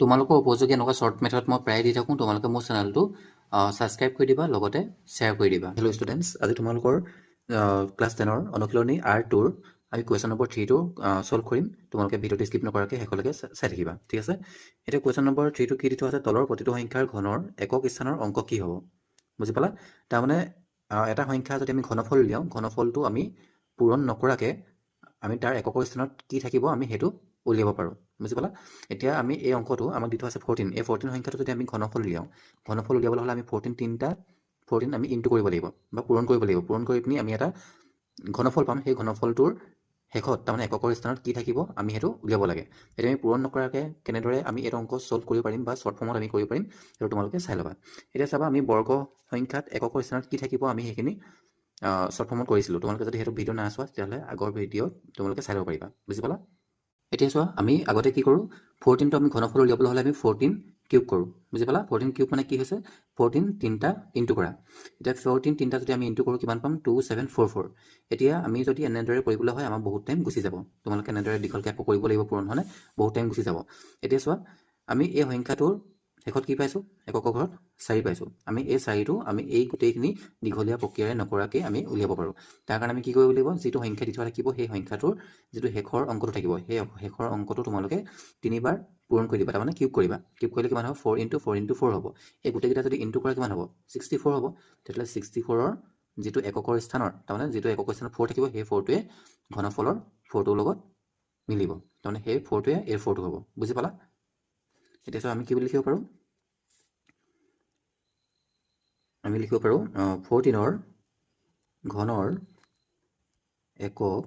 তোমালোকৰ উপযোগী এনেকুৱা শ্বৰ্ট মেথড মই প্ৰায় দি থাকোঁ। তোমালোকে মোৰ চেনেলটো ছাবস্ক্ৰাইব কৰি দিবা, লগতে শ্বেয়াৰ কৰি দিবা। হেল্ল' ষ্টুডেণ্টছ, আজি তোমালোকৰ ক্লাছ 10ৰ অনুশীলনী R2ৰ আমি কুৱেশ্যন নম্বৰ 3টো ছল্ভ কৰিম। তোমালোকে ভিডিঅ'টো স্কিপ নকৰাকৈ শেষলৈকে চাই থাকিবা, ঠিক আছে? এতিয়া কুৱেশ্যন নম্বৰ 3টো কি দি থোৱা আছে, তলৰ প্ৰতিটো সংখ্যাৰ ঘনৰ একক স্থানৰ অংক কি হ'ব? বুজি পালা? তাৰমানে এটা সংখ্যা যদি আমি ঘনফল উলিয়াওঁ, ঘনফলটো আমি পূৰণ নকৰাকৈ আমি তাৰ একক স্থানত কি থাকিব আমি সেইটো উলিয়াব পাৰোঁ। বুজি পালা? এতিয়া আমি এই অংকটো আমাক দি থোৱা আছে 14। এই 14 সংখ্যাটো যদি আমি ঘনফল উলিয়াওঁ, ঘনফল উলিয়াবলৈ হ'লে আমি 14 আমি ইনটু কৰিব লাগিব বা পূৰণ কৰিব লাগিব। পূৰণ কৰি পিনি আমি এটা ঘনফল পাম। সেই ঘনফলটোৰ শেষত তাৰমানে এককৰ স্থানত কি থাকিব আমি সেইটো উলিয়াব লাগে। এতিয়া আমি পূৰণ নকৰাকৈ কেনেদৰে আমি এইটো অংক ছল্ভ কৰিব পাৰিম বা শ্বৰ্ট ফৰ্মত আমি কৰিব পাৰিম সেইটো তোমালোকে চাই ল'বা। এতিয়া চাবা, আমি বৰ্গ সংখ্যাত এককৰ স্থানত কি থাকিব আমি সেইখিনি শ্বৰ্ট ফৰ্মত কৰিছিলোঁ। তোমালোকে যদি সেইটো ভিডিঅ' নাচোৱা তেতিয়াহ'লে আগৰ ভিডিঅ'ত তোমালোকে চাই ল'ব পাৰিবা। বুজি পালা? এতিয়া চোৱা, আমি আগতে কি কৰোঁ, 14টো আমি ঘনফল উলিয়াবলৈ হ'লে আমি 14 কিউব কৰোঁ। বুজি পালা? 14 কিউব মানে কি হৈছে, 14 তিনিটা ইনটু কৰা। এতিয়া 14 তিনিটা যদি আমি ইনটু কৰোঁ কিমান পাম, 2744। এতিয়া আমি যদি এনেদৰে কৰিবলৈ হয় আমাৰ বহুত টাইম গুচি যাব। তোমালোকে এনেদৰে দীঘলকৈ আকৌ কৰিব লাগিব, পূৰণ হ'লে বহুত টাইম গুচি যাব। এতিয়া চোৱা, আমি এই সংখ্যাটোৰ শেষত কি পাইছোঁ, এককৰ ঘৰত 4 পাইছোঁ। আমি এই 4টো আমি এই গোটেইখিনি দীঘলীয়া প্ৰক্ৰিয়াৰে নকৰাকৈ আমি উলিয়াব পাৰোঁ। তাৰ কাৰণে আমি কি কৰিব লাগিব, যিটো সংখ্যা দি থোৱা থাকিব সেই সংখ্যাটোৰ যিটো শেষৰ অংকটো থাকিব, সেই শেষৰ অংকটো তোমালোকে 3বাৰ পূৰণ কৰি দিবা, তাৰমানে কিউব কৰিবা। কিউব কৰিলে কিমান হ'ব, 4 × 4 × 4 হ'ব। এই গোটেইকেইটা যদি ইনটু কৰা কিমান হ'ব, 64 হ'ব। তেতিয়াহ'লে 64ৰ যিটো এককৰ স্থানৰ, তাৰমানে যিটো এককৰ স্থানত 4 থাকিব সেই 4টোৱে ঘনফলৰ 4টোৰ লগত মিলিব। তাৰমানে সেই 4টোৱে এই 4টো হ'ব। বুজি পালা? এতিয়া চোৱা, আমি কি বুলি লিখিব পাৰোঁ, আমি লিখিব পাৰোঁ 14ৰ ঘনৰ একক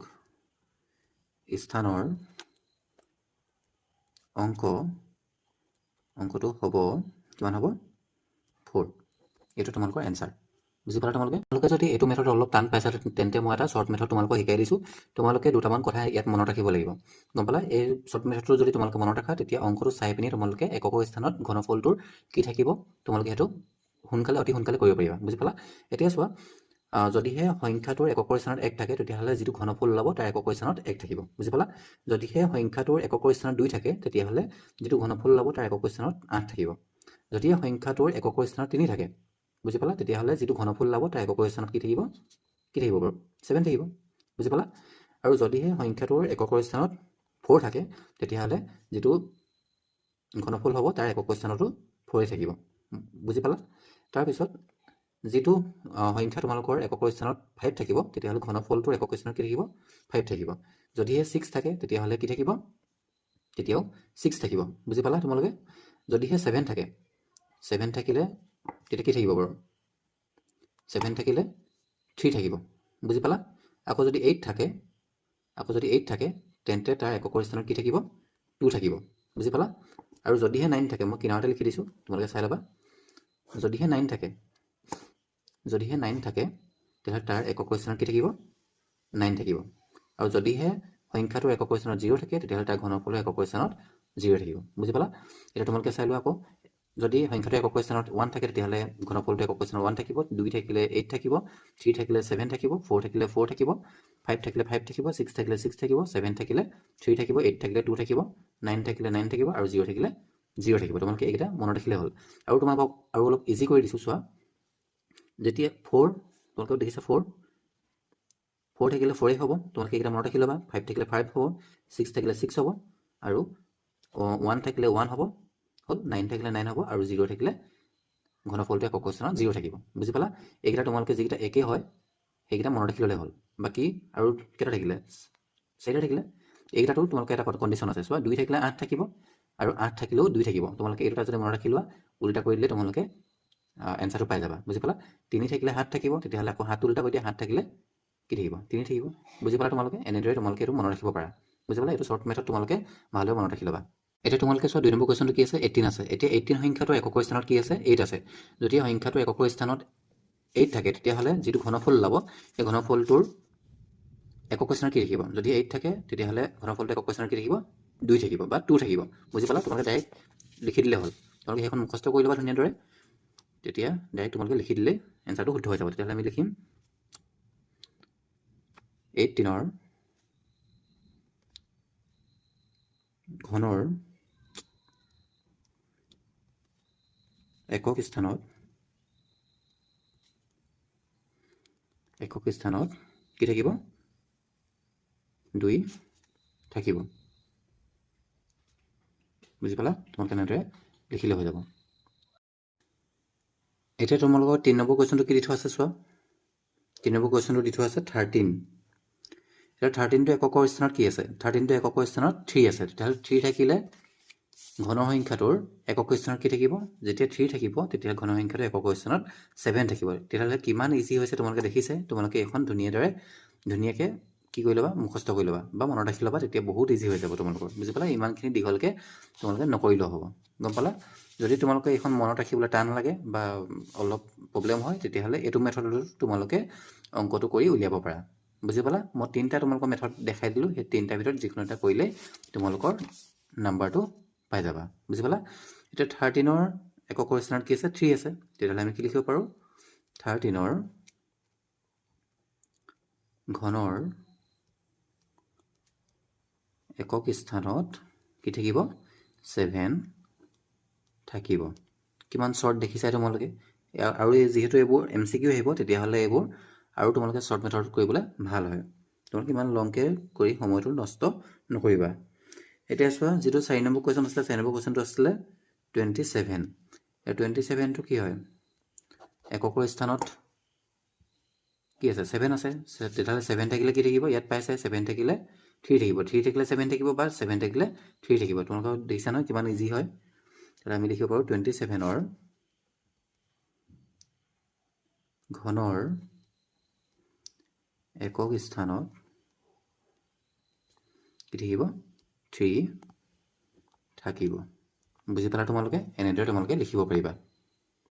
স্থানৰ অংকটো হ'ব কিমান হ'ব, 4। এইটো তোমালোকৰ এনচাৰ। বুজি পালা? তোমালোকে যদি এইটো মেথড অলপ টান পাইছা তেন্তে মই এটা শ্বৰ্ট মেথড তোমালোকক শিকাই দিছোঁ। তোমালোকে দুটামান কথা ইয়াত মনত ৰাখিব লাগিব। গম পালা? এই শ্বৰ্ট মেথডটো যদি তোমালোকে মনত ৰাখা তেতিয়া অংকটো চাই পিনি তোমালোকে একক স্থানত ঘনফলটোৰ কি থাকিব তোমালোকে সেইটো অতি সোনকালে কৰিব পাৰিবা। বুজি পালা? এতিয়া চোৱা, যদিহে সংখ্যাটোৰ এককৰ স্থানত 1 থাকে তেতিয়াহ'লে যিটো ঘনফল ওলাব তাৰ একক স্থানত 1 থাকিব। বুজি পালা? যদিহে সংখ্যাটোৰ এককৰ স্থানত 2 থাকে তেতিয়াহ'লে যিটো ঘনফল ওলাব তাৰ একক স্থানত 8 থাকিব। যদিহে সংখ্যাটোৰ এককৰ স্থানত 3 থাকে, বুজি পালা, তেতিয়াহ'লে যিটো ঘনফল ওলাব তাৰ এককৰ স্থানত কি থাকিব বাৰু, 7 থাকিব। বুজি পালা? আৰু যদিহে সংখ্যাটোৰ এককৰ স্থানত 4 থাকে তেতিয়াহ'লে যিটো ঘনফল হ'ব তাৰ একক স্থানতো 4 থাকিব। বুজি পালা? তাৰপিছত যিটো সংখ্যা তোমালোকৰ একক স্থানত 5 থাকিব তেতিয়াহ'লে ঘনফলটোৰ একক স্থানত কি থাকিব, 5 থাকিব। যদিহে 6 থাকে তেতিয়াহ'লে কি থাকিব, তেতিয়াও 6 থাকিব। বুজি পালা তোমালোকে? যদিহে 7 থাকে, 7 থাকিলে তেতিয়া কি থাকিব বাৰু, 7 থাকিলে 3 থাকিব। বুজি পালা? আকৌ যদি 8 থাকে তেন্তে তাৰ একক স্থানত কি থাকিব, 2 থাকিব। বুজি পালা? আৰু যদিহে 9 থাকে, মই কিনাৰতে লিখি দিছোঁ, তোমালোকে চাই ল'বা। যদিহে 9 থাকে তেতিয়াহ'লে তাৰ একক স্থানত কি থাকিব, 9 থাকিব। আৰু যদিহে সংখ্যাটোৰ একক স্থানত 0 থাকে তেতিয়াহ'লে তাৰ ঘনফলৰ একক স্থানত 0 থাকিব। বুজি পালা? এতিয়া তোমালোকে চাই লোৱা আকৌ, যদি সংখ্যাটো একক স্থানত 1 থাকে তেতিয়াহ'লে ঘনফলটো একক স্থানত 1 থাকিব, 2 থাকিলে 8 থাকিব, 3 থাকিলে 7 থাকিব, 4 থাকিলে 4 থাকিব, 5 থাকিলে 5 থাকিব, 6 থাকিলে 6 থাকিব, 7 থাকিলে 3 থাকিব, 8 থাকিলে 2 থাকিব, 9 থাকিলে 9 থাকিব আৰু 0 থাকিলে 0 থাকিব। তোমালোকে এইকেইটা মনত ৰাখিলে হ'ল। আৰু তোমালোকক আৰু অলপ ইজি কৰি দিছোঁ, চোৱা, যেতিয়া 4, তোমালোকে দেখিছা 4 থাকিলে 4 হ'ব, তোমালোকে এইকেইটা মনত ৰাখি ল'বা। 5 থাকিলে 5 হ'ব, 6 থাকিলে 6 হ'ব আৰু 1 থাকিলে 1 হ'ব, হ'ল। 9 থাকিলে 9 হ'ব আৰু 0 থাকিলে ঘনফলটো একক স্থানত 0 থাকিব। বুজি পালা? এইকেইটা তোমালোকে যিকেইটা একেই হয় সেইকেইটা মনত ৰাখি ল'লে হ'ল। বাকী আৰু কেইটা থাকিলে, 4টা থাকিলে। এইকেইটাতো তোমালোকে এটা কণ্ডিশ্যন আছে, চোৱা, 2 থাকিলে 8 থাকিব আৰু 8 থাকিলেও 2 থাকিব। তোমালোকে এই দুটা যদি মনত ৰাখি লোৱা, উল্টা কৰি দিলে তোমালোকে এনচাৰটো পাই যাবা। বুজি পালা? 3 থাকিলে 7 থাকিব, তেতিয়াহ'লে আকৌ 7 উল্টা কৰি দিয়া, 7 থাকিলে কি থাকিব, 3 থাকিব। বুজি পালা? তোমালোকে এনেদৰে তোমালোকে এইটো মনত ৰাখিব পাৰা। বুজি পালা? এইটো শ্বৰ্ট মেথড তোমালোকে ভালদৰে মনত ৰাখি ল'বা। এতিয়া তোমালোকে চোৱা, 2 নম্বৰ কুৱেশ্যনটো কি আছে, 18 আছে। এতিয়া 18 সংখ্যাটোৰ একক স্থানত কি আছে, 8 আছে। যদি সংখ্যাটো একক স্থানত 8 থাকে তেতিয়াহ'লে যিটো ঘনফল ওলাব সেই ঘনফলটোৰ একক স্থানত কি থাকিব, যদি 8 থাকে তেতিয়াহ'লে ঘনফলটো একক স্থানত কি থাকিব, 2 থাকিব বা 2 থাকিব। বুজি পালা? তোমালোকে ডাইৰেক্ট লিখি দিলে হ'ল। তোমালোকে সেইখন মুখস্থ কৰি ল'বা ধুনীয়াদৰে, তেতিয়া ডাইৰেক্ট তোমালোকে লিখি দিলে এনচাৰটো শুদ্ধ হৈ যাব। তেতিয়াহ'লে আমি লিখিম 18ৰ ঘনৰ একক স্থানত কি থাকিব 2 থাকিব বুজি পালা তোমালোকে এনেদৰে লিখিলে হৈ যাব এতিয়া তোমালোকৰ 3 নম্বৰ কুৱেশ্যনটো কি দি থোৱা আছে চোৱা 3 নম্বৰ কুৱেশ্যনটো দি থোৱা আছে 13 এতিয়া 13টো এককৰ স্থানত কি আছে 13টো এককৰ স্থানত 3 আছে তেতিয়াহ'লে 3 থাকিলে ঘন সংখ্যাটোৰ একক স্থানত কি থাকিব যেতিয়া 3 থাকিব তেতিয়া ঘন সংখ্যাটোৰ একক স্থানত 7 থাকিব তেতিয়াহ'লে কিমান ইজি হৈছে তোমালোকে দেখিছে তোমালোকে এখন ধুনীয়াকৈ কি কৰি ল'বা মুখস্থ কৰি ল'বা বা মনত ৰাখি ল'বা তেতিয়া বহুত ইজি হৈ যাব তোমালোকৰ বুজি পালা ইমানখিনি দীঘলকৈ তোমালোকে নকৰিলেও হ'ব গম পালা যদি তোমালোকে এখন মনত ৰাখিবলৈ টান লাগে বা অলপ প্ৰব্লেম হয় তেতিয়াহ'লে এইটো মেথডত তোমালোকে অংকটো কৰি উলিয়াব পাৰা বুজি পালা মই 3টা তোমালোকৰ মেথড দেখাই দিলোঁ সেই 3টাৰ ভিতৰত যিকোনো এটা কৰিলে তোমালোকৰ নাম্বাৰটো পাই যাবা বুজি পালা এতিয়া 13ৰ এককৰ স্থানত কি আছে 3 আছে তেতিয়াহ'লে আমি কি লিখিব পাৰোঁ 13ৰ ঘনৰ একক স্থানত কি থাকিব 7 থাকিব কিমান শ্বৰ্ট দেখিছা তোমালোকে আৰু যিহেতু এইবোৰ MCQ আহিব তেতিয়াহ'লে এইবোৰ আৰু তোমালোকে শ্বৰ্ট মেথড কৰিবলৈ ভাল হয় তোমালোকে ইমান লংকৈ কৰি সময়টো নষ্ট নকৰিবা এতিয়া চোৱা যিটো 4 নম্বৰ কুৱেশ্যন আছিলে 4 নম্বৰ কুৱেশ্যনটো আছিলে 27 এই 27টো কি হয় এককৰ স্থানত কি আছে 7 আছে তেতিয়াহ'লে 7 থাকিলে কি থাকিব ইয়াত পাইছে 7 থাকিলে 3 থাকিব 3 থাকিলে 7 থাকিব বা 7 থাকিলে 3 থাকিব তোমালোকক দেখিছা নহয় কিমান ইজি হয় তেতিয়াহ'লে আমি লিখিব পাৰোঁ 27ৰ ঘনৰ একক স্থানত কি থাকিব 3 থাকিব বুজি পালা তোমালোকে এনেদৰে তোমালোকে লিখিব পাৰিবা